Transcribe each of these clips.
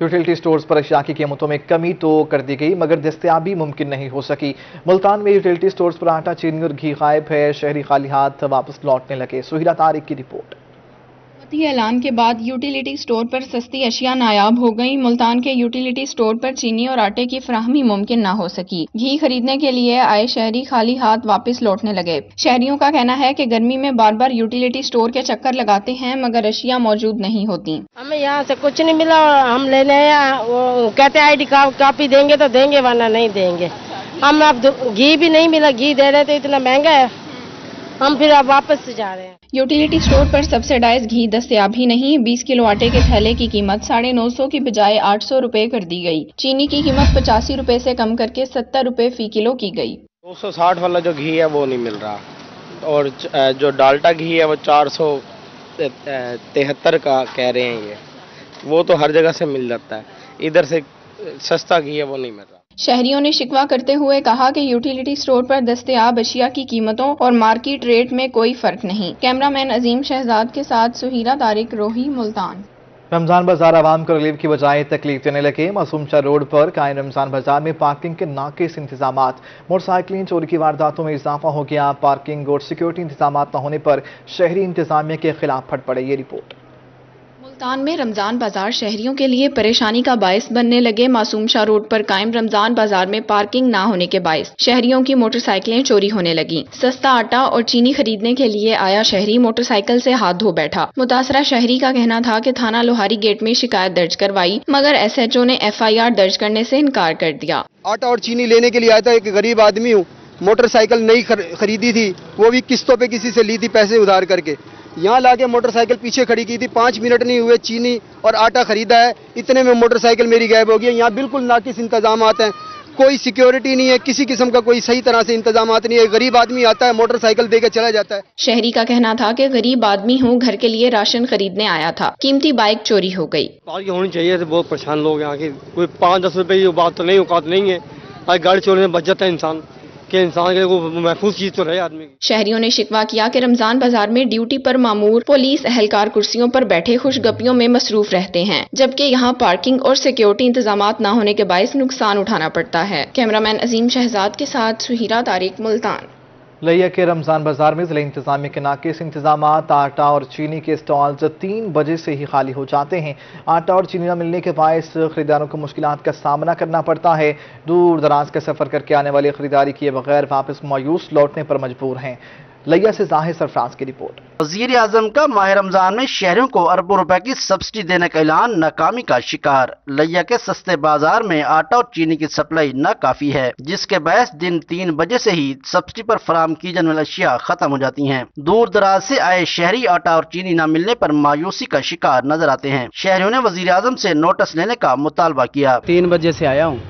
Utility stores पर अशिया की कीमतों में कमी तो कर दी गई मगर दस्तयाबी मुमकिन नहीं हो सकी। मुल्तान में यूटिलिटी स्टोर्स पर आटा, चीनी और घी गायब है। शहरी खाली हाथ वापस लौटने लगे। सुहिरा तारिक की रिपोर्ट। हुकूमती ऐलान के बाद यूटिलिटी स्टोर पर सस्ती अशिया नायाब हो गई। मुल्तान के यूटिलिटी स्टोर पर चीनी और आटे की फराहमी मुमकिन न हो सकी। घी खरीदने के लिए आए शहरी खाली हाथ वापस लौटने लगे। शहरियों का कहना है कि गर्मी में बार बार यूटिलिटी स्टोर के चक्कर लगाते हैं मगर अशिया मौजूद नहीं होती। हमें यहाँ से कुछ नहीं मिला, हम लेने आए, वो कहते आईडी कॉपी देंगे तो देंगे वरना नहीं देंगे। हम अब घी भी नहीं मिला, घी दे रहे थे इतना महंगा है, हम फिर अब वापस से जा रहे हैं। यूटिलिटी स्टोर पर सब्सिडाइज घी दस्तयाब ही नहीं। 20 किलो आटे के थैले की कीमत 950 की बजाय 800 रुपए कर दी गई। चीनी की कीमत 85 रुपए से कम करके 70 रुपए फी किलो की गई। 260 वाला जो घी है वो नहीं मिल रहा और जो डाल्टा घी है वो 473 का कह रहे हैं। ये वो तो हर जगह से मिल जाता है, इधर से सस्ता घी है वो नहीं मिल रहा। शहरियों ने शिकवा करते हुए कहा कि यूटिलिटी स्टोर पर दस्तयाब अशिया की कीमतों और मार्केट रेट में कोई फर्क नहीं। कैमरामैन अजीम शहजाद के साथ सुहिरा तारिक, रोही, मुल्तान। रमजान बाजार आवाम को रिलीफ की बजाय तकलीफ देने लगे। मासूमशाह रोड पर कायम रमजान बाजार में पार्किंग के नाकिस इंतजामात, मोटरसाइकिलें चोरी की वारदातों में इजाफा हो गया। पार्किंग और सिक्योरिटी इंतजामात न होने पर शहरी इंतजामिया के खिलाफ फट पड़े। ये रिपोर्ट। मुल्तान में रमजान बाजार शहरियों के लिए परेशानी का बायस बनने लगे। मासूमशाह रोड पर कायम रमजान बाजार में पार्किंग ना होने के बायस शहरियों की मोटरसाइकिलें चोरी होने लगी। सस्ता आटा और चीनी खरीदने के लिए आया शहरी मोटरसाइकिल से हाथ धो बैठा। मुतासरा शहरी का कहना था कि थाना लोहारी गेट में शिकायत दर्ज करवाई मगर SHO ने FIR दर्ज करने से इनकार कर दिया। आटा और चीनी लेने के लिए आया था, एक गरीब आदमी हूँ, मोटरसाइकिल नई खरीदी थी, वो भी किस्तों पे किसी से ली थी पैसे उधार करके। यहाँ लाके मोटरसाइकिल पीछे खड़ी की थी, 5 मिनट नहीं हुए चीनी और आटा खरीदा है, इतने में मोटरसाइकिल मेरी गायब हो गई। यहाँ बिल्कुल नाकिस इंतजामात हैं, कोई सिक्योरिटी नहीं है, किसी किस्म का कोई सही तरह से इंतजामात नहीं है। गरीब आदमी आता है मोटरसाइकिल दे के चला जाता है। शहरी का कहना था कि गरीब आदमी हूँ, घर के लिए राशन खरीदने आया था, कीमती बाइक चोरी हो गई। पार्किंग होनी चाहिए, तो बहुत परेशान लोग यहाँ के। कोई 5-10 रुपए की बात तो नहीं, औकात नहीं है। आज गाड़ी चोरी में बच जाता है इंसान के महफूज चीज तो रहे आदमी की। शहरियों ने शिकवा किया कि रमजान बाजार में ड्यूटी पर मामूर पुलिस एहलकार कुर्सियों पर बैठे खुशगपियों में मसरूफ रहते हैं, जबकि यहाँ पार्किंग और सिक्योरिटी इंतजामात न होने के बायस नुकसान उठाना पड़ता है। कैमरामैन अजीम शहजाद के साथ सुहिरा तारिक, मुल्तान। लिया के रमजान बाजार में जिला इंतजामिया के नाकिस इंतजामात, आटा और चीनी के स्टॉल्स 3 बजे से ही खाली हो जाते हैं। आटा और चीनी न मिलने के बायस खरीदारों को मुश्किलात का सामना करना पड़ता है। दूर दराज का सफर करके आने वाले खरीदारी किए बगैर वापस मायूस लौटने पर मजबूर हैं। लिया से जाहिर सरफराज की रिपोर्ट। वजीर आजम का माह रमजान में शहरियों को अरबों रुपए की सब्सिडी देने का ऐलान नाकामी का शिकार। लिया के सस्ते बाजार में आटा और चीनी की सप्लाई नाकाफी है, जिसके बहस दिन 3 बजे से ही सब्सिडी पर फराम की जाने वाली अशिया खत्म हो जाती हैं। दूर दराज से आए शहरी आटा और चीनी न मिलने पर मायूसी का शिकार नजर आते हैं। शहरियों ने वजीर आजम से नोटिस लेने का मुतालबा किया। 3 बजे से आया हूँ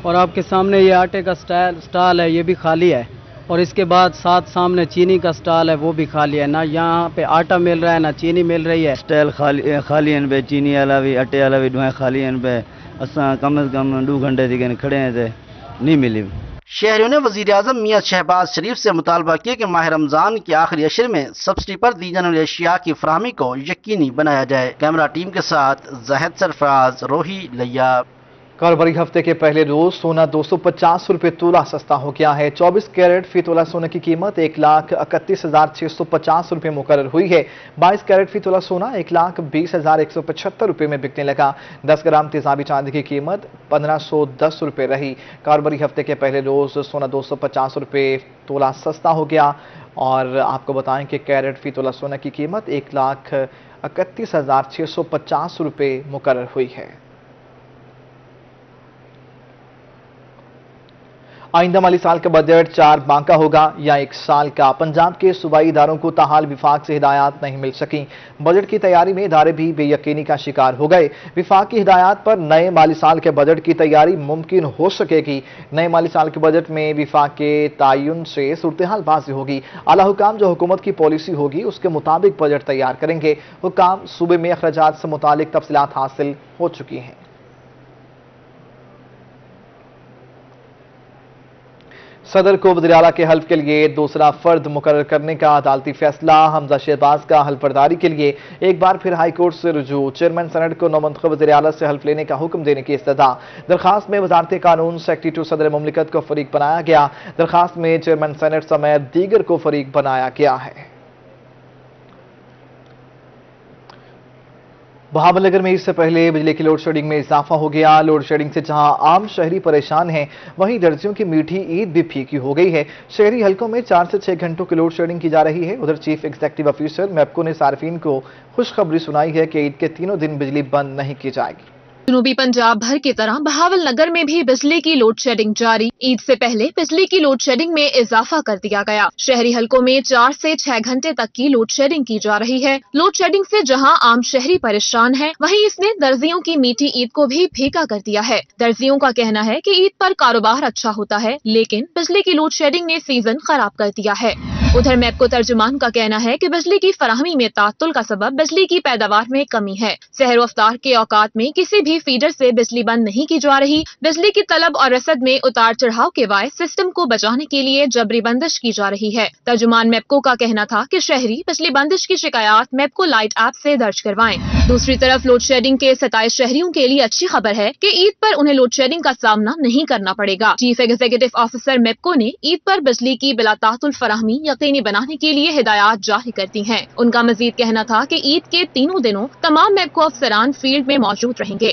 और आपके सामने ये आटे का स्टॉल है, ये भी खाली है, और इसके बाद साथ सामने चीनी का स्टॉल है, वो भी खाली है। ना यहाँ पे आटा मिल रहा है ना चीनी मिल रही है। स्टॉल खाली हैं पे, चीनी वाला भी आटे वाला भी दुआएं खाली हैं पे। असा कम से कम 2 घंटे थी खड़े हैं थे, नहीं मिली। शहरियों ने वजीर आजम मियां शहबाज शरीफ से मुतालबा किया कि माह रमजान के आखिरी अशरे में सब्सिडी पर दी जाने वाली अशिया की फराहमी को यकीनी बनाया जाए। कैमरा टीम के साथ जाहिद सरफराज, रोही, लिया। कारोबारी हफ्ते के पहले रोज सोना 250 रुपये तोला सस्ता हो गया है। 24 कैरेट फी तोला सोने की कीमत 1,31,650 रुपये मुकर्रर हुई है। 22 कैरेट फी तोला सोना 1,20,175 रुपये में बिकने लगा। 10 ग्राम तेजाबी चांदी की कीमत 1,510 रुपये रही। कारोबारी हफ्ते के पहले रोज सोना 250 रुपये तोला सस्ता हो गया। और आपको बताएं कि कैरेट फी तोला सोना की कीमत 1,31,650 रुपये मुकर्रर हुई है। आइंदा माली साल का बजट 4 माह का होगा या 1 साल का। पंजाब के सूबाई इदारों को ताहाल विफाक से हिदायत नहीं मिल सकी। बजट की तैयारी में इदारे भी बेयकीनी का शिकार हो गए। विफाक की हिदायत पर नए माली साल के बजट की तैयारी मुमकिन हो सकेगी। नए माली साल के बजट में विफाक के तयन से सूरत-ए-हाल बाजी होगी। आला हुकाम जो हुकूमत की पॉलिसी होगी उसके मुताबिक बजट तैयार करेंगे। हुकाम सूबे में अखराजात से मुतालिक तफसीलात हासिल हो चुकी हैं। صدر کو وزیر اعلیٰ کے حلف کے لیے دوسرا فرد مقرر کرنے کا عدالتی فیصلہ، حمزہ شہباز کا حلف برداری کے لیے ایک بار پھر ہائی کورٹ سے رجوع، چیئرمین سینٹ کو نومنتخب وزیر اعلیٰ سے حلف لینے کا حکم دینے کی استدعا۔ درخواست میں وزارت قانون سیکرٹری ٹو صدر مملکت کو فریق بنایا گیا، درخواست میں چیئرمین سینٹ سمیت دیگر کو فریق بنایا گیا ہے۔ بہاول نگر میں اس سے پہلے بجلی کی لوڈ شیڈنگ میں اضافہ ہو گیا۔ لوڈ شیڈنگ سے جہاں عام شہری پریشان ہیں، وہیں درزیوں کی میٹھی عید بھی پھیکی ہو گئی ہے۔ شہری حلقوں میں 4 سے 6 گھنٹوں کی لوڈ شیڈنگ کی جا رہی ہے۔ ادھر چیف ایگزیکٹو آفیسر میپکو نے صارفین کو خوشخبری سنائی ہے کہ عید کے تینوں دن بجلی بند نہیں کی جائے گی۔ جنوبی پنجاب بھر کی طرح بہاول نگر میں بھی بجلی کی لوڈ شیڈنگ جاری۔ عید سے پہلے بجلی کی لوڈ شیڈنگ میں اضافہ کر دیا گیا۔ شہری حلقوں میں 4 سے 6 گھنٹے تک کی لوڈ شیڈنگ کی جا رہی ہے۔ لوڈ شیڈنگ سے جہاں عام شہری پریشان ہیں، وہیں اس نے درزیوں کی میٹھی عید کو بھی پھیکا کر دیا ہے۔ درزیوں کا کہنا ہے کہ عید پر کاروبار اچھا ہوتا ہے، لیکن بجلی کی لوڈ شیڈنگ نے سیزن خراب کر دیا ہے۔ ادھر میپکو ترجمان کا کہنا ہے کہ بجلی کی فراہمی میں تعطل کا سبب بجلی کی پیداوار میں کمی ہے۔ سحر و افطار کے اوقات میں کسی بھی فیڈر سے بجلی بند نہیں کی جا رہی۔ بجلی کی طلب اور رسد میں اتار چڑھاؤ کے باعث سسٹم کو بچانے کے لیے جبری بندش کی جا رہی ہے۔ ترجمان میپکو کا کہنا تھا کہ شہری بجلی بندش کی شکایات میپکو لائٹ ایپ سے درج کروائیں۔ دوسری طرف لوڈ شیڈنگ کے 27 شہریوں کے لیے اچھی خبر ہے کہ عید پر انہیں لوڈ شیڈنگ کا سامنا نہیں کرنا پڑے گا۔ چیف ایگزیکٹو آفیسر میپکو نے عید پر بجلی کی بلا تعطل فراہمی یقینی بنانے کے لیے ہدایات جاری کرتی ہیں۔ ان کا مزید کہنا تھا کہ عید کے تینوں دنوں تمام میپکو افسران فیلڈ میں موجود رہیں گے۔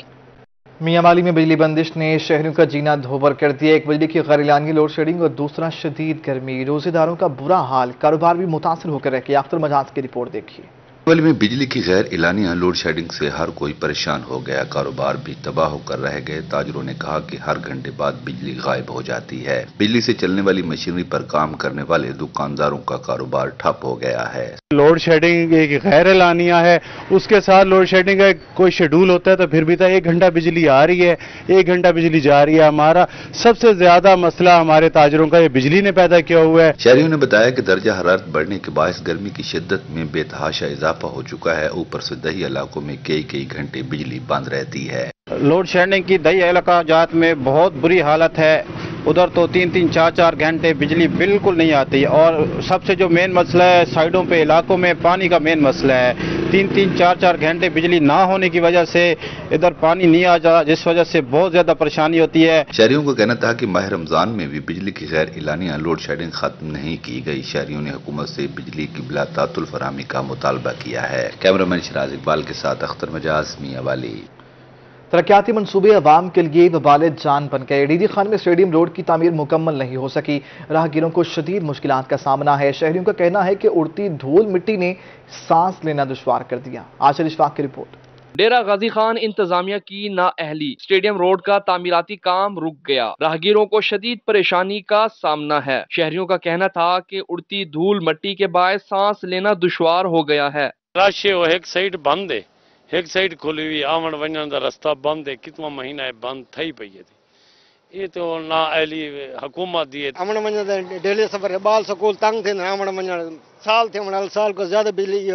میاں والی میں بجلی بندش نے شہریوں کا جینا دھوبر کر دیا۔ ایک بجلی کی غیر اعلانیہ لوڈ شیڈنگ اور دوسرا شدید گرمی، روزے داروں کا برا حال، کاروبار بھی متاثر ہو کر رہ گیا۔ اختر مجاز کی رپورٹ دیکھیے۔ میاں والی میں بجلی کی غیر اعلانیہ لوڈ شیڈنگ سے ہر کوئی پریشان ہو گیا، کاروبار بھی تباہ ہو کر رہ گئے۔ تاجروں نے کہا کہ ہر گھنٹے بعد بجلی غائب ہو جاتی ہے۔ بجلی سے چلنے والی مشینری پر کام کرنے والے دکانداروں کا کاروبار ٹھپ ہو گیا ہے۔ لوڈ شیڈنگ ایک غیر اعلانیہ ہے، اس کے ساتھ لوڈ شیڈنگ کا کوئی شیڈول ہوتا ہے تو پھر بھی 1 گھنٹہ بجلی آ رہی ہے، 1 گھنٹہ بجلی جا رہی ہے۔ ہمارا سب سے زیادہ مسئلہ ہمارے تاجروں کا یہ بجلی نے پیدا کیا ہوا ہے۔ شہریوں نے بتایا کہ درجہ حرارت بڑھنے کے باعث گرمی کی شدت میں بے تحاشا اضافہ ہو چکا ہے، اوپر سے دیہی علاقوں میں کئی گھنٹے بجلی بند رہتی ہے۔ لوڈ شیڈنگ کی دیہی علاقات میں بہت بری حالت ہے، ادھر تو 3-3 4-4 گھنٹے بجلی بالکل نہیں آتی، اور سب سے جو مین مسئلہ ہے سائیڈوں پہ علاقوں میں پانی کا مین مسئلہ ہے۔ 3-3 4-4 گھنٹے بجلی نہ ہونے کی وجہ سے ادھر پانی نہیں آ جا، جس وجہ سے بہت زیادہ پریشانی ہوتی ہے۔ شہریوں کا کہنا تھا کہ ماہ رمضان میں بھی بجلی کی غیر اعلانیہ لوڈ شیڈنگ ختم نہیں کی گئی۔ شہریوں نے حکومت سے بجلی کی بلا تعطل فراہمی کا مطالبہ کیا ہے۔ کیمرامین شراز اقبال کے ساتھ اختر مجاز، میاں والی۔ ترقیاتی منصوبے عوام کے لیے وبال جان بن گئے۔ ڈی ڈی خان میں اسٹیڈیم روڈ کی تعمیر مکمل نہیں ہو سکی، راہگیروں کو شدید مشکلات کا سامنا ہے۔ شہریوں کا کہنا ہے کہ اڑتی دھول مٹی نے سانس لینا دشوار کر دیا۔ عاشر اشفاق کی رپورٹ۔ ڈیرہ غازی خان انتظامیہ کی نااہلی، اسٹیڈیم روڈ کا تعمیراتی کام رک گیا، راہگیروں کو شدید پریشانی کا سامنا ہے۔ شہریوں کا کہنا تھا کہ اڑتی دھول مٹی کے باعث سانس لینا دشوار ہو گیا ہے۔ رش ہے، وہ ایک سائڈ بند ہے، ایک سائڈ کھلی ہوئی، آمن ونجن کا رستہ بند ہے، کتنا مہینہ ہے بند تھئی پئی ہے۔ یہ تو نااہلی حکومت دی ہے۔ آمن ونجن ڈیلی سفر بال سکول تنگ تھے، آمن ونجن سال تھے، سال کو زیادہ بجلی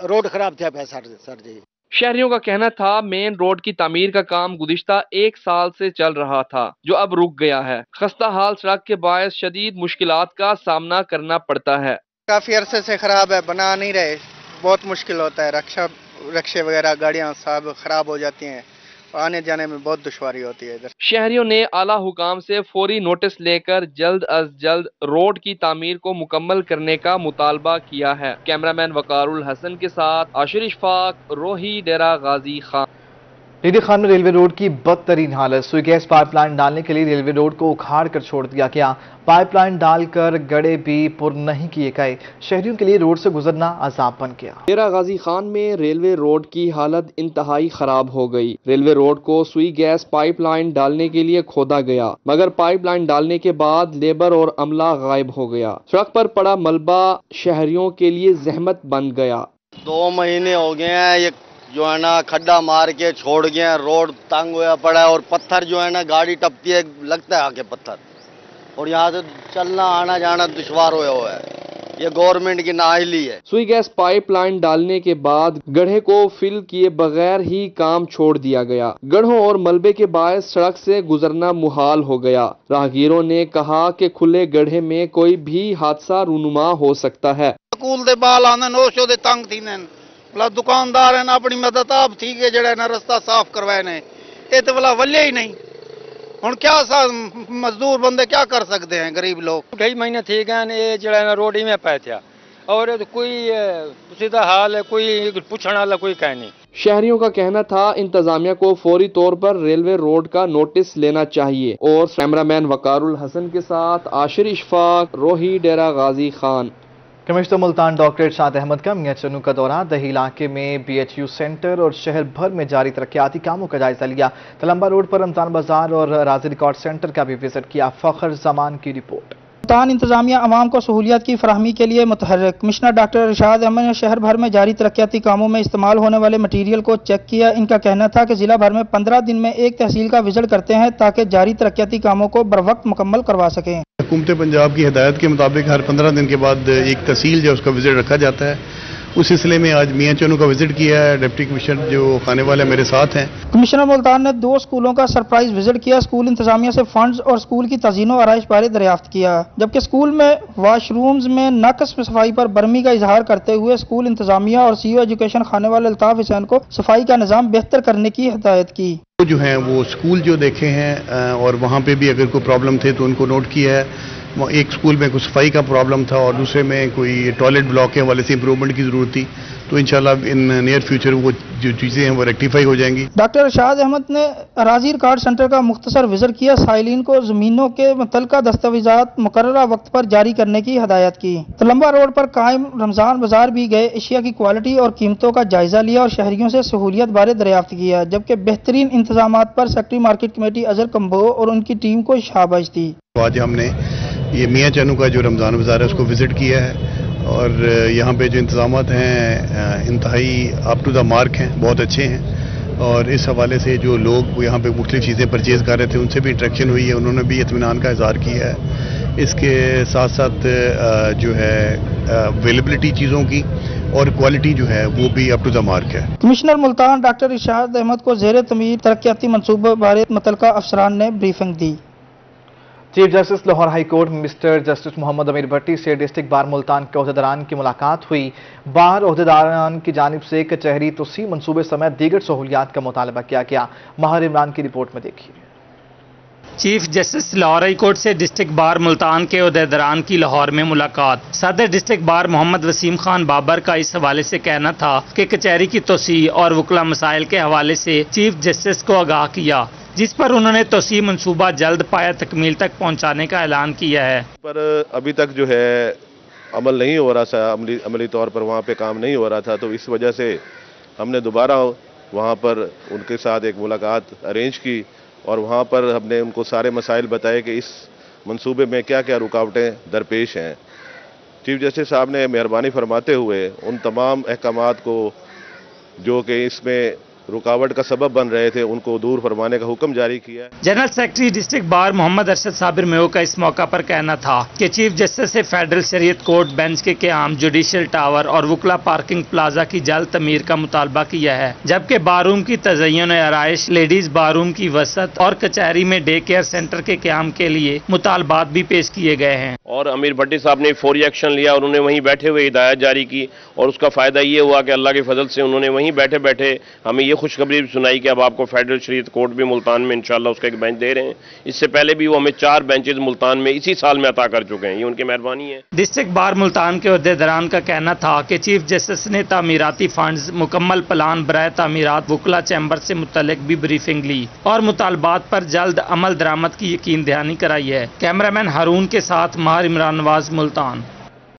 روڈ خراب تھا پہ سر جی۔ شہریوں کا کہنا تھا مین روڈ کی تعمیر کا کام گزشتہ 1 سال سے چل رہا تھا، جو اب رک گیا ہے۔ خستہ حال سڑک کے باعث شدید مشکلات کا سامنا کرنا پڑتا ہے۔ کافی عرصے سے خراب ہے، بنا نہیں رہے، بہت مشکل ہوتا ہے۔ رکشے وغیرہ گاڑیاں سب خراب ہو جاتی ہیں، آنے جانے میں بہت دشواری ہوتی ہے ادھر۔ شہریوں نے اعلیٰ حکام سے فوری نوٹس لے کر جلد از جلد روڈ کی تعمیر کو مکمل کرنے کا مطالبہ کیا ہے۔ کیمرامین وقار الحسن کے ساتھ عاشر اشفاق، روہی، ڈیرہ غازی خان۔ ڈی ڈی خان میں ریلوے روڈ کی بدترین حالت، سوئی گیس پائپ لائن ڈالنے کے لیے ریلوے روڈ کو اکھاڑ کر چھوڑ دیا گیا۔ پائپ لائن ڈال کر گڑے بھی پر نہیں کیے گئے، شہریوں کے لیے روڈ سے گزرنا عذاب بن گیا۔ ڈیرہ غازی خان میں ریلوے روڈ کی حالت انتہائی خراب ہو گئی۔ ریلوے روڈ کو سوئی گیس پائپ لائن ڈالنے کے لیے کھودا گیا، مگر پائپ لائن ڈالنے کے بعد لیبر اور عملہ غائب ہو گیا۔ سڑک پر پڑا ملبہ شہریوں کے لیے زحمت بن گیا۔ 2 مہینے ہو گئے ہیں، یہ جو ہے نا کھڈا مار کے چھوڑ گئے ہیں، روڈ تنگ ہوا پڑا ہے، اور پتھر جو ہے نا گاڑی ٹپتی ہے لگتا ہے آ کے پتھر، اور یہاں سے چلنا آنا جانا دشوار ہوا ہے۔ ये गवर्नमेंट की नाअहली है। सुई गैस पाइपलाइन डालने के बाद गड्ढे को फिल किए बगैर ही काम छोड़ दिया गया। गड्ढों और मलबे के बायस सड़क से गुजरना मुहाल हो गया। राहगीरों ने कहा कि खुले गड्ढे में कोई भी हादसा रूनुमा हो सकता है। स्कूल दे बाल आने नोशो दे तंग थी ने भला दुकानदार है ना अपनी मदद आप थी के जड़ा ना रास्ता साफ करवाए ने ये तो भला वल्ले ही नहीं। हुण क्या मजदूर बंदे क्या कर सकते हैं, गरीब लोग। 2.5 महीने थी गए ये जड़ा ना रोड ही में पाए थे और कोई सीधा हाल है, कोई पूछने वाला कोई कह नहीं। शहरियों का कहना था इंतजामिया को फौरी तौर पर रेलवे रोड का नोटिस लेना चाहिए। और कैमरामैन वकारुल हसन के साथ आशिर इशफाक, रोही, डेरा गाजी खान। कमिश्नर मुल्तान डॉक्टर इरशाद अहमद का मियां चन्नू का दौरा। दही इलाके में BHU सेंटर और शहर भर में जारी तरक्याती कामों का जायजा लिया। तलंबा रोड पर रमजान बाजार और राजी रिकॉर्ड सेंटर का भी विजिट किया। फखर जमान की रिपोर्ट। मुल्तान इंतजामिया अवाम को सहूलियत की फराहमी के लिए मुतहर्रिक। कमिश्नर डॉक्टर इरशाद अहमद ने शहर भर में जारी तरक्याती कामों में इस्तेमाल होने वाले मटीरियल को चेक किया। इनका कहना था कि जिला भर में 15 दिन में एक तहसील का विजिट करते हैं ताकि जारी तरक्याती कामों को बर वक्त मुकम्मल करवा सकें। हुकूमत पंजाब की हिदायत के मुताबिक हर 15 दिन के बाद एक तहसील जो उसका विजिट रखा जाता है। उस सिलसिले में आज मियां चन्नू का विजिट किया है। डिप्टी कमिश्नर जो खाने वाले मेरे साथ हैं। कमिश्नर मुल्तान ने 2 स्कूलों का सरप्राइज विजिट किया। स्कूल इंतजामिया से फंड्स और स्कूल की तज़ीनो आराइश बारे दरियाफ्त किया, जबकि स्कूल में वॉशरूम्स में नाकस सफाई पर बर्मी का इजहार करते हुए स्कूल इंतजामिया और CO एजुकेशन खाने वाले अल्ताफ हुसैन को सफाई का निज़ाम बेहतर करने की हिदायत की। जो है वो स्कूल जो देखे हैं और वहाँ पे भी अगर कोई प्रॉब्लम थे तो उनको नोट किया है। एक स्कूल में कुछ सफाई का प्रॉब्लम था और दूसरे में कोई टॉयलेट ब्लॉक के हवाले से इंप्रूवमेंट की जरूरत थी, तो इंशाल्लाह इन नियर फ्यूचर वो जो चीज़ें हैं वो रेक्टिफाई हो जाएंगी। डॉक्टर इरशाद अहमद ने राजी रिकॉर्ड सेंटर का मुख्तसर विजिट किया। साइलिन को जमीनों के मुतल्लिका दस्तावेजात मुकर्ररा वक्त पर जारी करने की हदायत की। तलंबा रोड पर कायम रमजान बाजार भी गए। एशिया की क्वालिटी और कीमतों का जायजा लिया और शहरियों से सहूलियत बारे दरियाफ्त किया, जबकि बेहतरीन इंतजामात पर secretary market committee Azhar combo और उनकी टीम को शाबाश दी। आज हमने ये मियां चन्नू का जो रमज़ान बाजार है उसको विजिट किया है और यहाँ पे जो इंतजामात हैं इंतहाई अप टू द मार्क हैं, बहुत अच्छे हैं। और इस हवाले से जो लोग यहाँ पे मुख्तलिफ चीज़ें परचेज़ कर रहे थे उनसे भी इंटरेक्शन हुई है, उन्होंने भी इत्मीनान का इज़हार किया है। इसके साथ साथ जो है अवेलेबिलिटी चीज़ों की और क्वालिटी जो है वो भी अप टू द मार्क है। कमिश्नर मुल्तान डॉक्टर इरशाद अहमद को ज़ेरे तमीर तरक्याती मनसूबे बारे मुतल्लिका अफसरान ने ब्रीफिंग दी। Chief justice Lahore high court mister justice Mohammad Ameer Bhatti से डिस्ट्रिक्ट बार मुल्तान के ओहदेदारान की मुलाकात हुई। बार ओहदेदारान की जानिब से कचहरी तोसी मनसूबे समेत दीगर सहूलियात का मुतालबा किया गया। माहिर इमरान की रिपोर्ट में देखिए। Chief justice Lahore high court से डिस्ट्रिक्ट बार मुल्तान के ओहदेदारान की लाहौर में मुलाकात। सदर डिस्ट्रिक्ट बार मोहम्मद वसीम खान बाबर का इस हवाले से कहना था कि कचहरी की तोसी और वकला मसाइल के हवाले से चीफ जस्टिस को आगाह किया, जिस पर उन्होंने तोसी मंसूबा जल्द पाया तकमील तक पहुंचाने का ऐलान किया है। पर अभी तक जो है अमल नहीं हो रहा था, अमली तौर पर वहाँ पे काम नहीं हो रहा था, तो इस वजह से हमने दोबारा वहाँ पर उनके साथ एक मुलाकात अरेंज की और वहाँ पर हमने उनको सारे मसाइल बताए कि इस मंसूबे में क्या क्या रुकावटें दरपेश हैं। चीफ जस्टिस साहब ने मेहरबानी फरमाते हुए उन तमाम अहकामात को जो कि इसमें रुकावट का सबब बन रहे थे उनको दूर फरमाने का हुक्म जारी किया। General secretary district bar Mohammad Arshad Sabir Mayo का इस मौका पर कहना था कि चीफ जस्टिस से फेडरल शरीयत कोर्ट बेंच के क़याम, जुडिशियल टावर और वकला पार्किंग प्लाजा की जल्द तमीर का मुतालबा किया है, जबकि बारूम की तज़य्युन आराइश, लेडीज बारूम की वसत और कचहरी में डे केयर सेंटर के क़याम के लिए मुतालबात भी पेश किए गए हैं। और अमीर भट्टी साहब ने फौरी एक्शन लिया और उन्होंने वहीं बैठे हुए हिदायत जारी की और उसका फायदा ये हुआ कि अल्लाह के फजल से उन्होंने वहीं बैठे बैठे हमें ये खुशखबरी भी सुनाई कि अब आपको फेडरल शरीयत कोर्ट भी मुल्तान में इंशाल्लाह उसका एक बेंच दे रहे हैं। इससे पहले भी वो हमें 4 बेंचेज मुल्तान में इसी साल में अता कर चुके हैं, ये उनकी मेहरबानी है। डिस्ट्रिक्ट बार मुल्तान के ओहदेदारान का कहना था कि चीफ जस्टिस ने तामीराती फंड्स, मुकम्मल प्लान बराए तामीरात, वकला चैम्बर से मुतल्लिक भी ब्रीफिंग ली और मुतालबात पर जल्द अमल दरामद की यकीन दहानी कराई है। कैमरामैन हारून के साथ माहिर इमरान नवाज, मुल्तान।